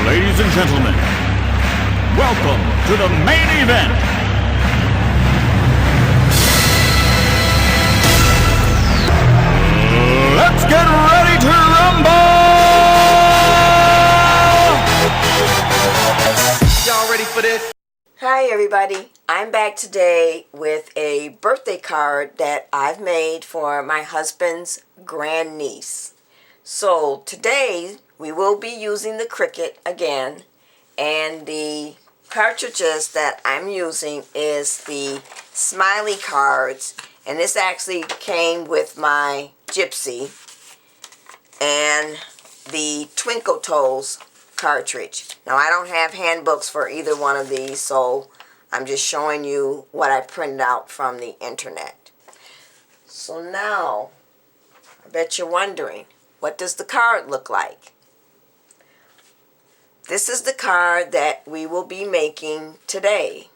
Ladies and gentlemen, welcome to the main event. Let's get ready to rumble! Y'all ready for this? Hi everybody, I'm back today with a birthday card that I've made for my husband's grandniece. So today we will be using the Cricut again, and the cartridges that I'm using is the Smiley cards, and this actually came with my Gypsy and the Twinkle cartridge. Now I don't have handbooks for either one of these, so I'm just showing you what I printed out from the internet. So now, I bet you're wondering, what does the card look like? This is the card that we will be making today.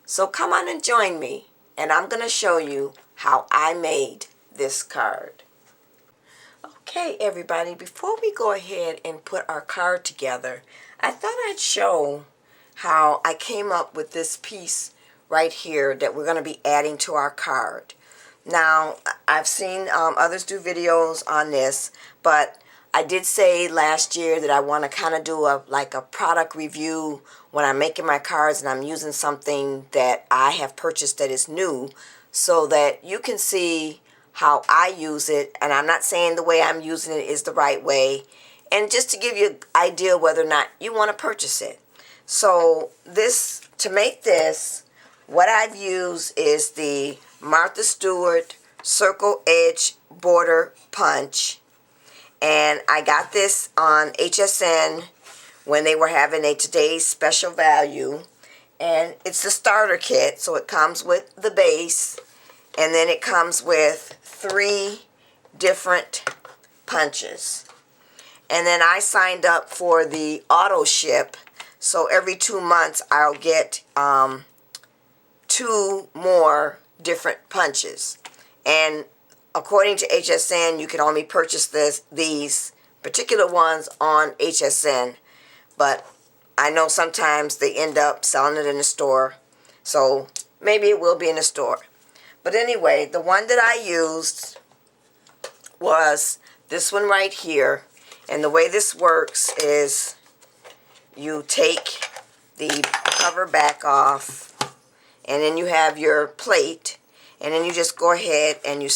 So come on and join me, and I'm going to show you how I made this card. Okay, everybody, before we go ahead and put our card together, I thought I'd show how I came up with this piece right here that we're going to be adding to our card. Now, I've seen others do videos on this, but I did say last year that I want to kind of do a product review when I'm making my cards and I'm using something that I have purchased that is new, so that you can see how I use it. And I'm not saying the way I'm using it is the right way, and just to give you an idea whether or not you want to purchase it. So to make this, what I've used is the Martha Stewart Circle Edge Border Punch. And I got this on HSN when they were having a today's special value. And it's the starter kit, so it comes with the base, and then it comes with 3 different punches. And then I signed up for the auto ship, so every 2 months I'll get 2 more different punches. And according to HSN, you can only purchase these particular ones on HSN, but I know sometimes they end up selling it in the store, so maybe it will be in the store. But anyway, the one that I used was this one right here, and the way this works is you take the cover back off, and then you have your plate, and then you just go ahead and you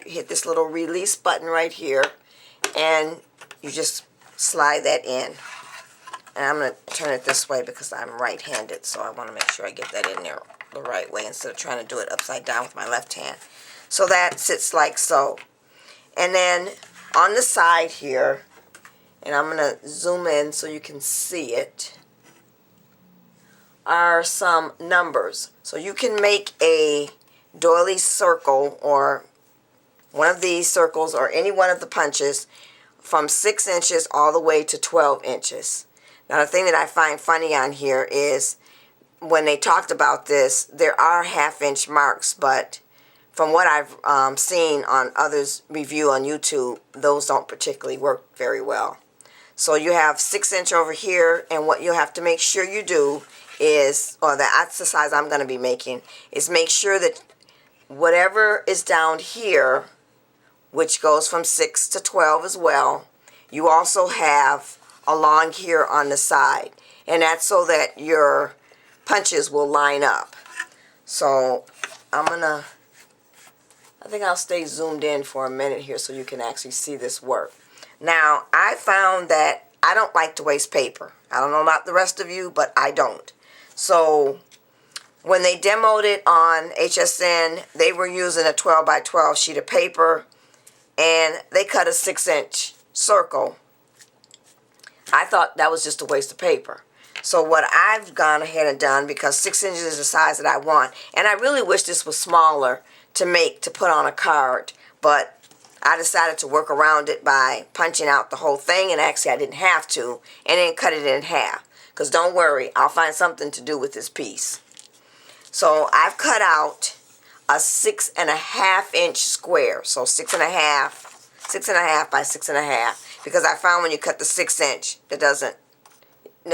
hit this little release button right here, and you just slide that in. And I'm going to turn it this way because I'm right-handed, so I want to make sure I get that in there the right way instead of trying to do it upside down with my left hand. So that sits like so. And then on the side here, and I'm going to zoom in so you can see it, are some numbers. So you can make a doily circle or one of these circles or any one of the punches from 6 inches all the way to 12 inches. Now the thing that I find funny on here is when they talked about this, there are half-inch marks, but from what I've seen on others' review on YouTube, those don't particularly work very well. So you have 6 inch over here, and what you'll have to make sure you do is, or the exercise I'm going to be making, is make sure that whatever is down here, which goes from 6 to 12 as well, you also have along here on the side. And that's so that your punches will line up. So I think I'll stay zoomed in for a minute here so you can actually see this work. Now, I found that I don't like to waste paper. I don't know about the rest of you, but I don't. So when they demoed it on HSN, they were using a 12 by 12 sheet of paper, and they cut a 6 inch circle. I thought that was just a waste of paper. So what I've gone ahead and done, because 6 inches is the size that I want, and I really wish this was smaller to put on a card, but I decided to work around it by punching out the whole thing, and actually I didn't have to, and then cut it in half. Because don't worry, I'll find something to do with this piece. So I've cut out a 6.5 inch square. So 6.5 by 6.5, because I found when you cut the 6 inch, it doesn't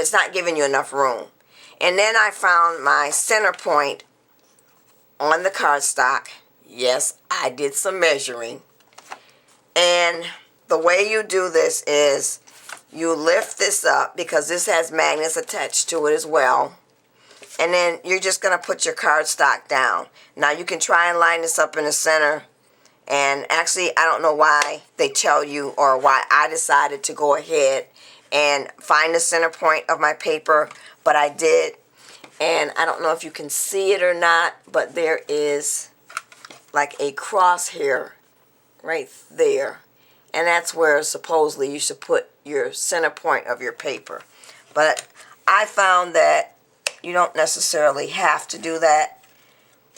it's not giving you enough room. And then I found my center point on the cardstock. Yes, I did some measuring. And the way you do this is you lift this up, because this has magnets attached to it as well. And then you're just going to put your cardstock down. Now you can try and line this up in the center. And actually, I don't know why they tell you, or why I decided to go ahead and find the center point of my paper, but I did. And I don't know if you can see it or not, but there is like a crosshair right there. And that's where supposedly you should put your center point of your paper. But I found that you don't necessarily have to do that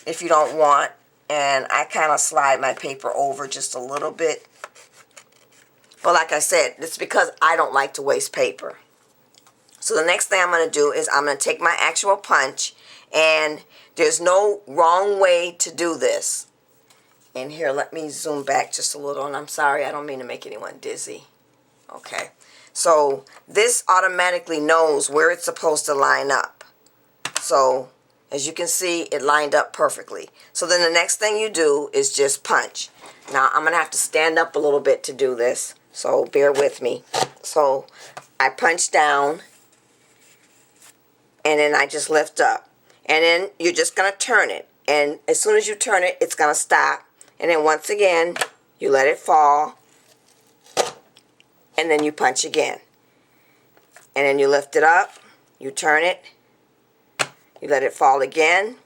if you don't want. And I kind of slide my paper over just a little bit. But like I said, it's because I don't like to waste paper. So the next thing I'm going to do is I'm going to take my actual punch. And there's no wrong way to do this. And here, let me zoom back just a little. And I'm sorry, I don't mean to make anyone dizzy. Okay. So this automatically knows where it's supposed to line up. So as you can see, it lined up perfectly. So then the next thing you do is just punch. Now I'm going to have to stand up a little bit to do this. So bear with me. So I punch down. And then I just lift up. And then you're just going to turn it. And as soon as you turn it, it's going to stop. And then once again, you let it fall. And then you punch again. And then you lift it up. You turn it. You let it fall again.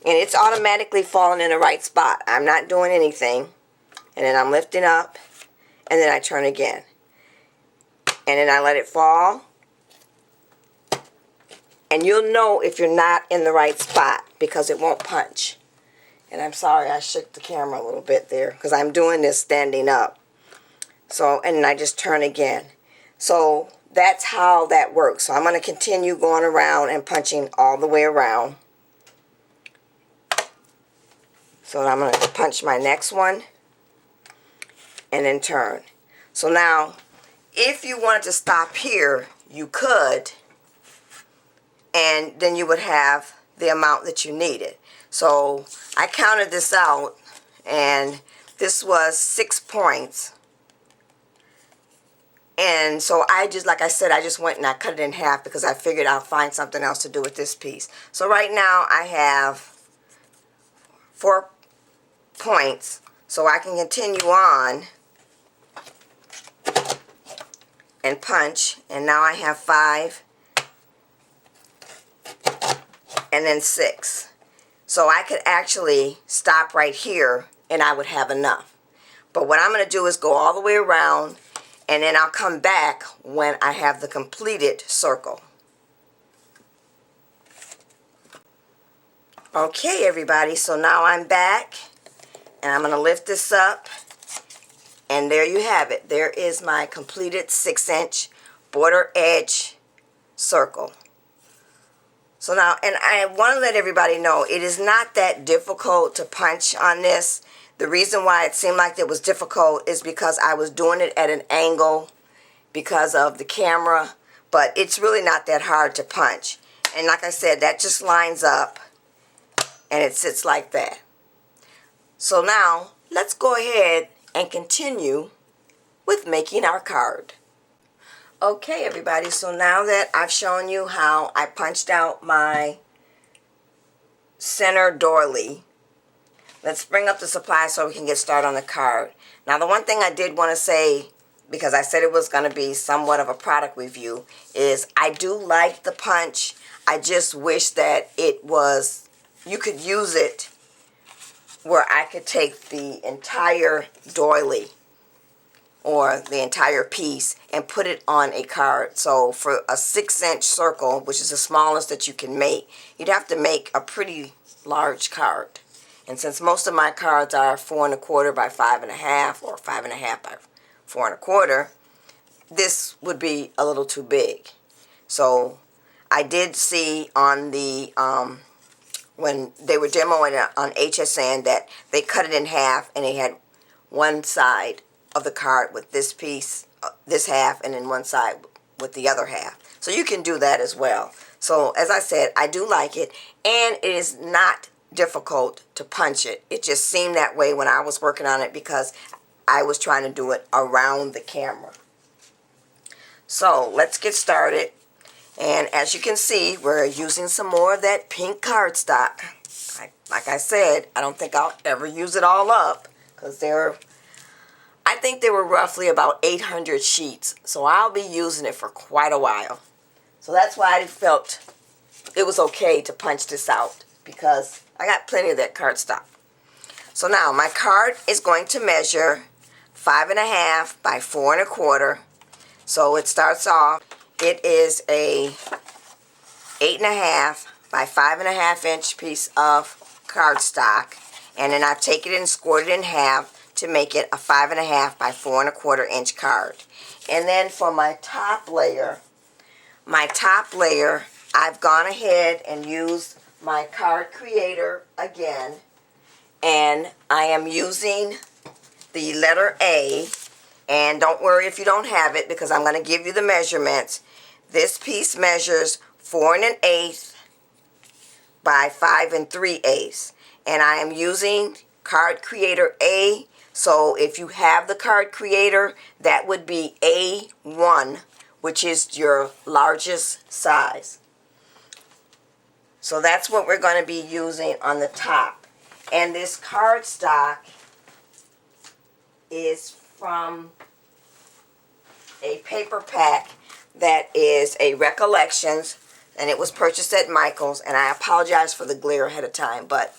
And it's automatically falling in the right spot. I'm not doing anything. And then I'm lifting up. And then I turn again. And then I let it fall. And you'll know if you're not in the right spot because it won't punch. And I'm sorry I shook the camera a little bit there because I'm doing this standing up. So, and I just turn again. So that's how that works. So I'm going to continue going around and punching all the way around. So I'm going to punch my next one and then turn. So now, if you wanted to stop here, you could. And then you would have the amount that you needed. So I counted this out, and this was 6 points. And so I just, like I said, I just went and I cut it in half because I figured I'll find something else to do with this piece. So right now I have 4 points, so I can continue on and punch. And now I have 5. And then 6. So I could actually stop right here and I would have enough. But what I'm going to do is go all the way around, and then I'll come back when I have the completed circle. Okay, everybody, so now I'm back, and I'm going to lift this up, and there you have it. There is my completed 6-inch border edge circle. So now, and I want to let everybody know, it is not that difficult to punch on this. The reason why it seemed like it was difficult is because I was doing it at an angle because of the camera. But it's really not that hard to punch. And like I said, that just lines up and it sits like that. So now, let's go ahead and continue with making our card. Okay, everybody, so now that I've shown you how I punched out my center doily, let's bring up the supplies so we can get started on the card. Now, the one thing I did want to say, because I said it was going to be somewhat of a product review, is I do like the punch. I just wish that it was, you could use it where I could take the entire doily or the entire piece and put it on a card. So for a 6-inch circle, which is the smallest that you can make, you'd have to make a pretty large card. And since most of my cards are 4 1/4 by 5 1/2 or 5 1/2 by 4 1/4, this would be a little too big. So I did see on the when they were demoing it on HSN that they cut it in half, and they had one side of the card with this piece, this half, and then one side with the other half. So you can do that as well. So as I said, I do like it, and it is not difficult to punch it. It just seemed that way when I was working on it because I was trying to do it around the camera. So let's get started. And as you can see, we're using some more of that pink cardstock. Like I said, I don't think I'll ever use it all up because I think there were roughly about 800 sheets. So I'll be using it for quite a while. So that's why I felt it was okay to punch this out because I got plenty of that cardstock. So now my card is going to measure 5.5 by 4 1/4. So it starts off, it is a 8.5 by 5.5 inch piece of cardstock, and then I take it and squirt it in half to make it a 5.5 by 4 1/4 inch card. And then for my top layer, I've gone ahead and used my card creator again, and I am using the letter A. And don't worry if you don't have it because I'm going to give you the measurements. This piece measures 4 1/8 by 5 3/8. And I am using Card Creator A. So if you have the Card Creator, that would be A1, which is your largest size. So that's what we're going to be using on the top. And this cardstock is from a paper pack that is a Recollections, and it was purchased at Michael's, and I apologize for the glare ahead of time, but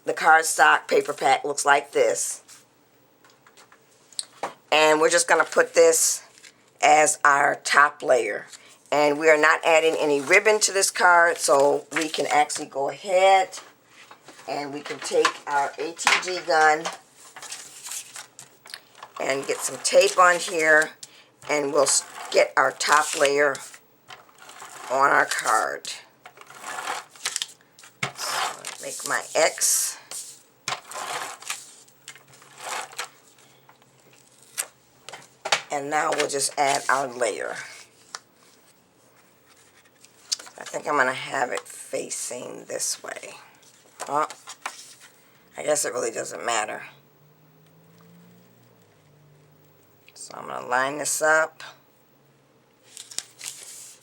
the cardstock paper pack looks like this. And we're just going to put this as our top layer, and we are not adding any ribbon to this card, so we can actually go ahead and we can take our ATG gun and get some tape on here, and we'll get our top layer on our card. So make my X. And now we'll just add our layer. I think I'm going to have it facing this way. Oh, I guess it really doesn't matter. So I'm going to line this up,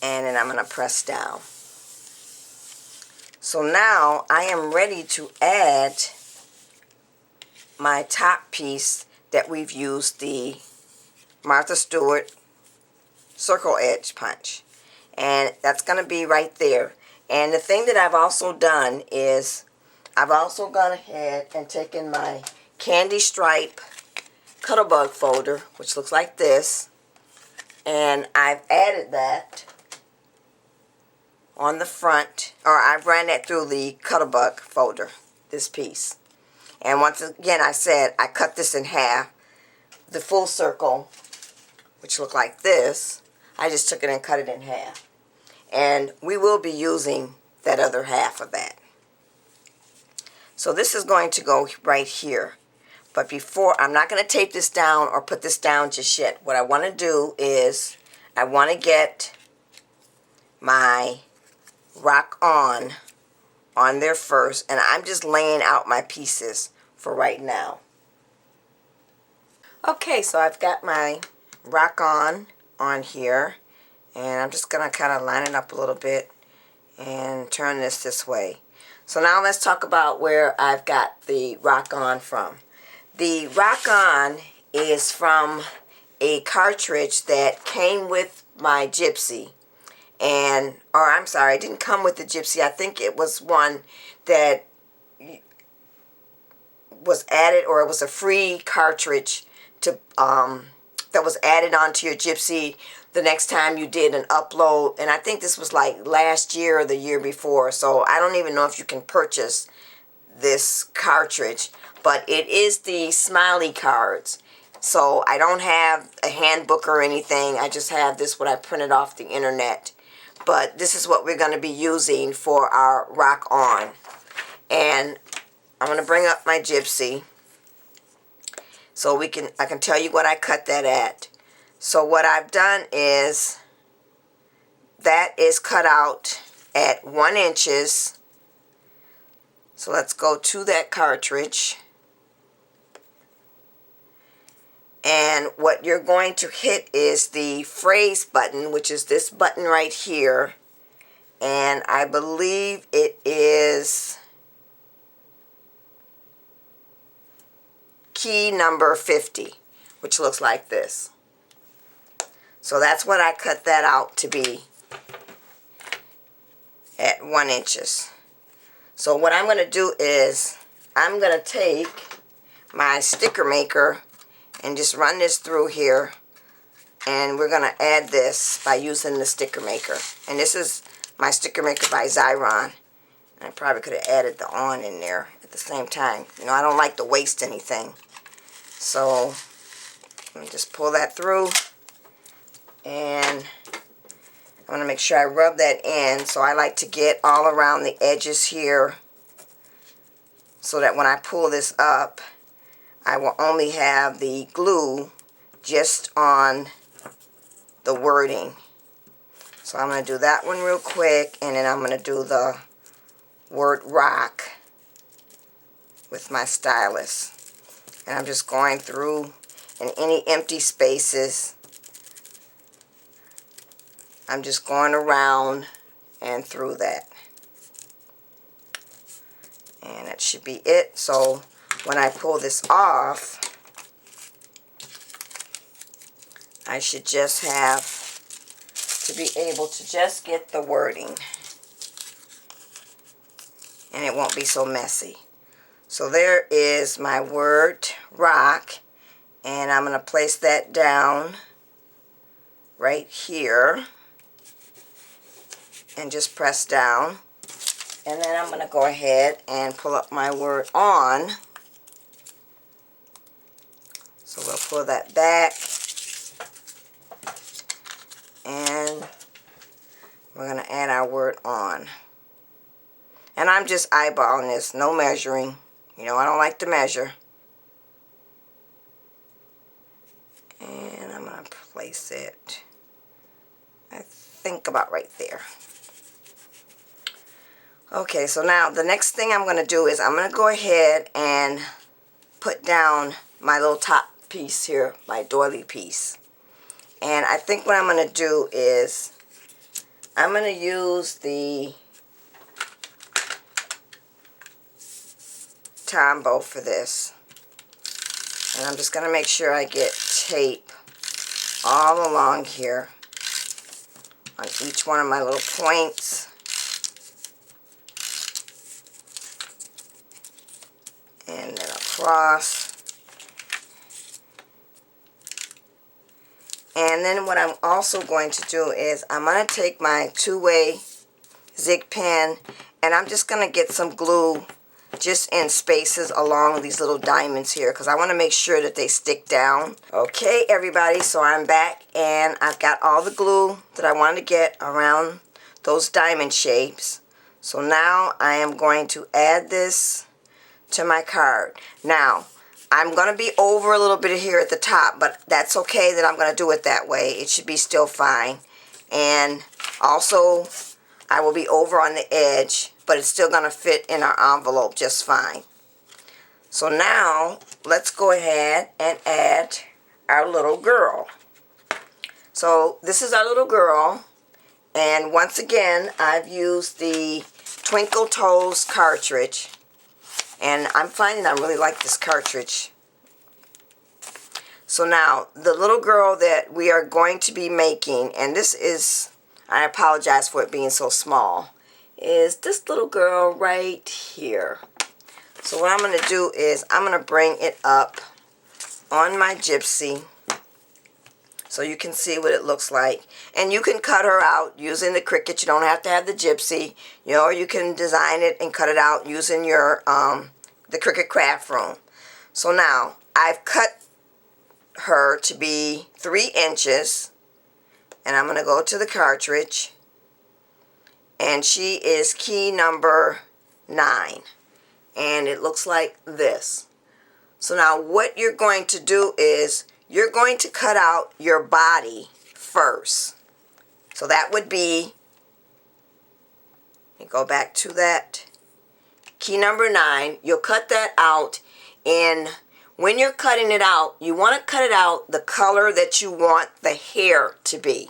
and then I'm going to press down. So now I am ready to add my top piece that we've used, the Martha Stewart circle edge punch. And that's going to be right there. And the thing that I've also done is I've also gone ahead and taken my candy stripe Cuttlebug folder, which looks like this, and I've added that on the front, or I've ran that through the Cuttlebug folder, this piece. And once again, I said I cut this in half. The full circle, which looked like this, I just took it and cut it in half. And we will be using that other half of that. So this is going to go right here. But before, I'm not going to tape this down or put this down just yet. What I want to do is I want to get my Rock On there first. And I'm just laying out my pieces for right now. Okay, so I've got my Rock On here. And I'm just going to kind of line it up a little bit and turn this way. So now let's talk about where I've got the Rock On from. The Rock On is from a cartridge that came with my Gypsy. And, or I'm sorry, it didn't come with the Gypsy. I think it was one that was added, or it was a free cartridge to that was added onto your Gypsy the next time you did an upload. And I think this was like last year or the year before. So I don't even know if you can purchase this cartridge. But it is the Smiley cards. So I don't have a handbook or anything. I just have this, what I printed off the internet. But this is what we're going to be using for our Rock On. And I'm going to bring up my Gypsy so I can tell you what I cut that at. So what I've done is that is cut out at 1 inches. So let's go to that cartridge. And what you're going to hit is the phrase button, which is this button right here. And I believe it is key number 50, which looks like this. So that's what I cut that out to be, at 1 inches. So what I'm going to do is I'm going to take my sticker maker and just run this through here, and we're going to add this by using the sticker maker. And this is my sticker maker by Xyron. And I probably could have added the on in there at the same time. You know, I don't like to waste anything. So let me just pull that through, and I want to make sure I rub that in. So I like to get all around the edges here so that when I pull this up, I will only have the glue just on the wording. So I'm going to do that one real quick, and then I'm going to do the word rock with my stylus. And I'm just going through, and any empty spaces, I'm just going around and through that. And that should be it. So when I pull this off, I should just have to be able to just get the wording, and it won't be so messy. So there is my word rock, and I'm going to place that down right here and just press down. And then I'm going to go ahead and pull up my word on. So we'll pull that back, and we're going to add our word on. And I'm just eyeballing this, no measuring. You know, I don't like to measure. And I'm going to place it, I think, about right there. Okay, so now the next thing I'm going to do is I'm going to go ahead and put down my little top piece here, my doily piece. And I think what I'm going to do is I'm going to use the Tombow for this. And I'm just going to make sure I get tape all along here on each one of my little points. And then across. And then what I'm also going to do is I'm going to take my two-way zig pen, and I'm just going to get some glue just in spaces along these little diamonds here, because I want to make sure that they stick down. Okay, everybody, so I'm back, and I've got all the glue that I wanted to get around those diamond shapes. So now I am going to add this to my card. Now, I'm going to be over a little bit here at the top, but that's okay that I'm going to do it that way. It should be still fine. And also, I will be over on the edge, but it's still going to fit in our envelope just fine. So now, let's go ahead and add our little girl. So this is our little girl, and once again, I've used the Twinkle Toes cartridge. And I'm finding I really like this cartridge. So now, the little girl that we are going to be making, and this is, I apologize for it being so small, is this little girl right here. So what I'm going to do is I'm going to bring it up on my gypsy so you can see what it looks like. And you can cut her out using the Cricut. You don't have to have the gypsy, you know, or you can design it and cut it out using your the Cricut craft room. So now I've cut her to be 3 inches, and I'm going to go to the cartridge, and she is key number 9, and it looks like this. So now what you're going to do is you're going to cut out your body first. So that would be, let me go back to that, key number 9. You'll cut that out, and when you're cutting it out, you want to cut it out the color that you want the hair to be.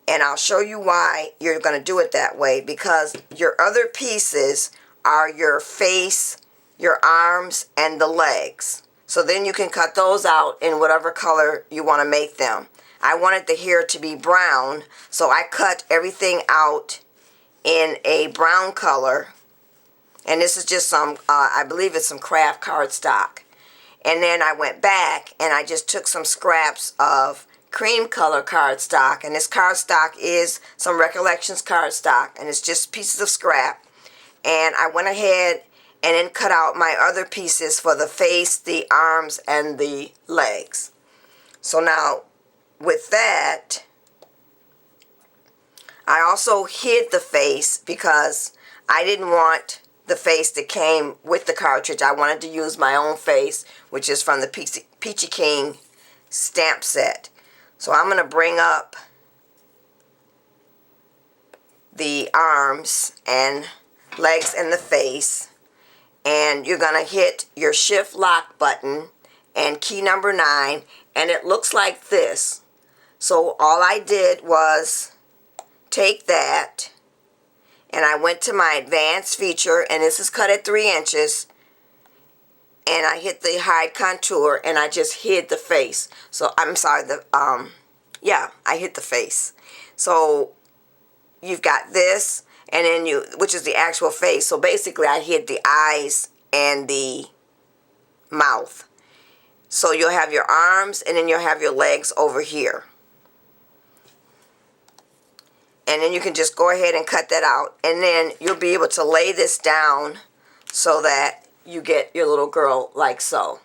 And I'll show you why you're going to do it that way, because your other pieces are your face, your arms, and the legs. So then you can cut those out in whatever color you want to make them. I wanted the hair to be brown, so I cut everything out in a brown color. And this is just some, I believe it's some craft cardstock. And then I went back and I just took some scraps of cream color cardstock, and this cardstock is some Recollections cardstock, and it's just pieces of scrap. And I went ahead and then cut out my other pieces for the face, the arms, and the legs. So now with that, I also hid the face because I didn't want the face that came with the cartridge. I wanted to use my own face, which is from the Peachy King stamp set. So I'm going to bring up the arms and legs and the face, and you're going to hit your shift lock button and key number 9, and it looks like this. So all I did was take that, and I went to my advanced feature, and this is cut at 3 inches, and I hit the hide contour, and I just hid the face. So I'm sorry, I hit the face. So you've got this, and then which is the actual face. So basically I hid the eyes and the mouth. So you'll have your arms, and then you'll have your legs over here. And then you can just go ahead and cut that out, and then you'll be able to lay this down so that you get your little girl like so.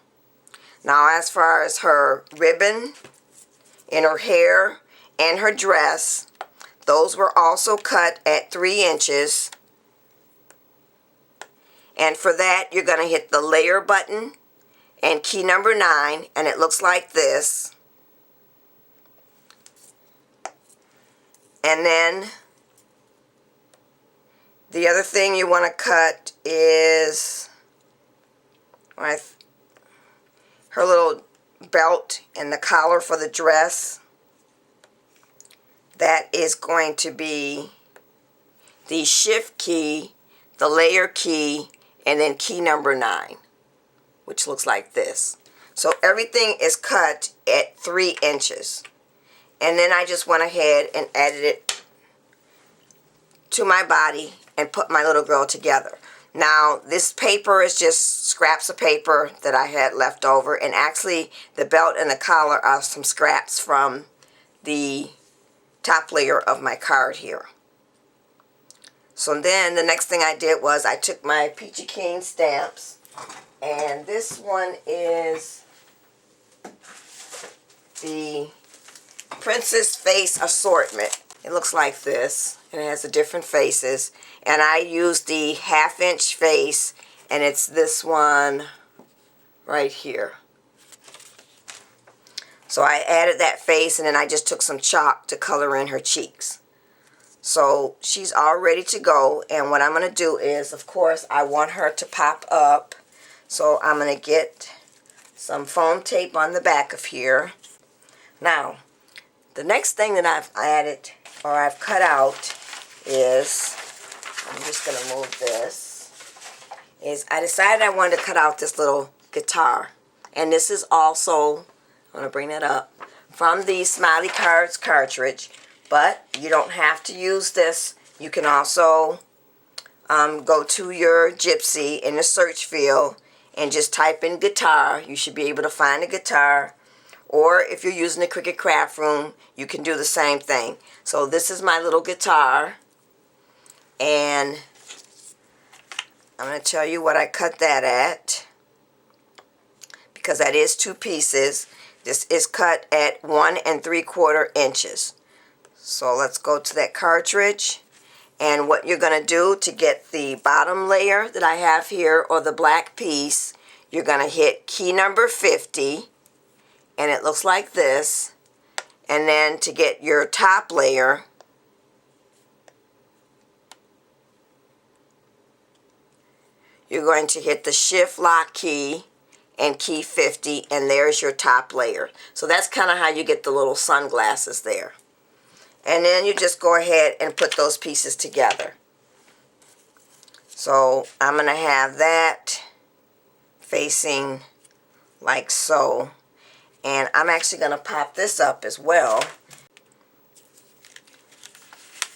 Now as far as her ribbon and her hair and her dress, those were also cut at 3 inches. And for that, you're going to hit the layer button and key number 9, and it looks like this. And then the other thing you want to cut is her little belt and the collar for the dress. That is going to be the shift key, the layer key, and then key number 9, which looks like this. So everything is cut at 3 inches. And then I just went ahead and added it to my body and put my little girl together. Now this paper is just scraps of paper that I had left over, and actually the belt and the collar are some scraps from the top layer of my card here. So then the next thing I did was I took my Peachy King stamps, and this one is the Princess Face Assortment. It looks like this, and it has the different faces, and I used the 1/2 inch face, and it's this one right here. So I added that face, and then I just took some chalk to color in her cheeks. So she's all ready to go, and what I'm going to do is, of course, I want her to pop up. So I'm going to get some foam tape on the back of here. Now, the next thing that I've added, or I've cut out, is, I'm just going to move this, is I decided I wanted to cut out this little guitar. And this is also, I'm going to bring that up, from the Smiley Cards cartridge. But you don't have to use this. You can also go to your Gypsy in the search field and just type in guitar. You should be able to find a guitar. Or if you're using the Cricut Craft Room, you can do the same thing. So this is my little guitar. And I'm going to tell you what I cut that at, because that is 2 pieces. This is cut at 1 3/4 inches. So let's go to that cartridge, and what you're going to do to get the bottom layer that I have here, or the black piece, you're going to hit key number 50, and it looks like this, And then to get your top layer, you're going to hit the shift lock key and key 50, and there's your top layer. So that's kind of how you get the little sunglasses there. And then you just go ahead and put those pieces together. So I'm going to have that facing like so. And I'm actually going to pop this up as well.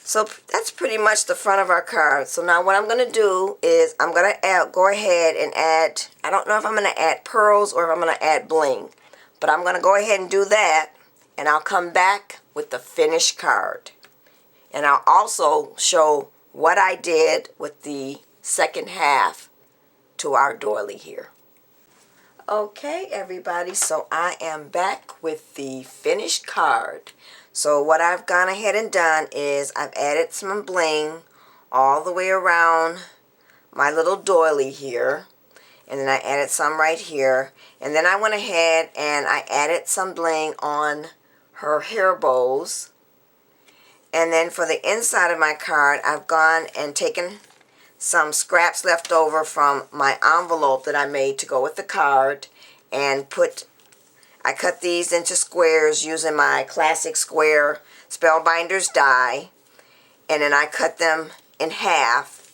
So that's pretty much the front of our card. So now what I'm going to do is I'm going to go ahead and add, I don't know if I'm going to add pearls or if I'm going to add bling. But I'm going to go ahead and do that. And I'll come back with the finished card. And I'll also show what I did with the second half to our doily here. Okay, everybody, so I am back with the finished card. So what I've gone ahead and done is I've added some bling all the way around my little doily here. And then I added some right here. And then I went ahead and I added some bling on her hair bows. And then for the inside of my card, I've gone and taken some scraps left over from my envelope that I made to go with the card, and I cut these into squares using my classic square Spellbinders die, and then I cut them in half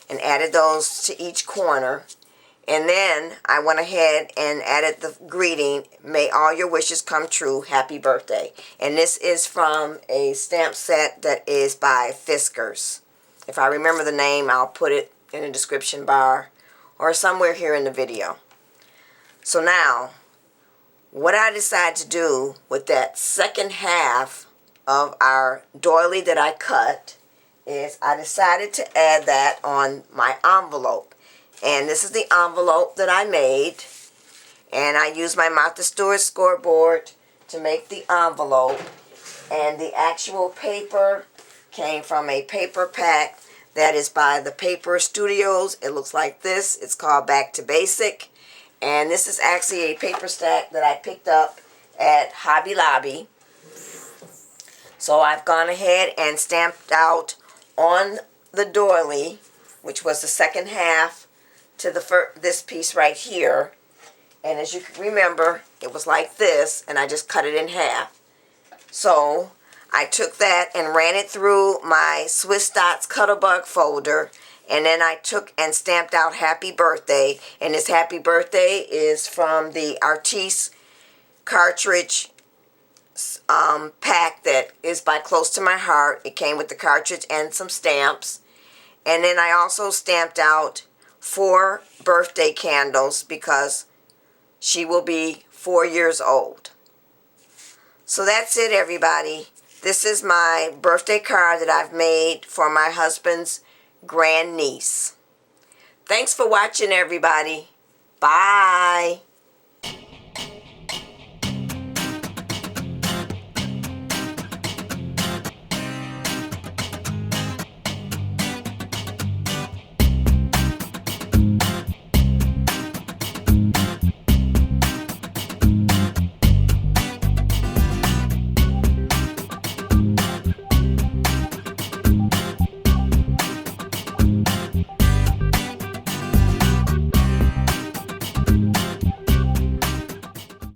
and added those to each corner. And then I went ahead and added the greeting, "May all your wishes come true, happy birthday." And this is from a stamp set that is by Fiskars. If I remember the name, I'll put it in the description bar or somewhere here in the video. So now, what I decided to do with that second half of our doily that I cut is I decided to add that on my envelope. And this is the envelope that I made. And I used my Martha Stewart scoreboard to make the envelope. And the actual paper came from a paper pack that is by the Paper Studios. It looks like this. It's called Back to Basic. And this is actually a paper stack that I picked up at Hobby Lobby. So I've gone ahead and stamped out on the doily, which was the second half to this piece right here. And as you can remember, it was like this, and I just cut it in half. So I took that and ran it through my Swiss Dots Cuttlebug folder, and then I took and stamped out happy birthday. And this happy birthday is from the Artiste Cartridge pack that is by Close to My Heart. It came with the cartridge and some stamps. And then I also stamped out 4 birthday candles because she will be 4 years old. So that's it, everybody. This is my birthday card that I've made for my husband's grandniece. Thanks for watching, everybody. Bye.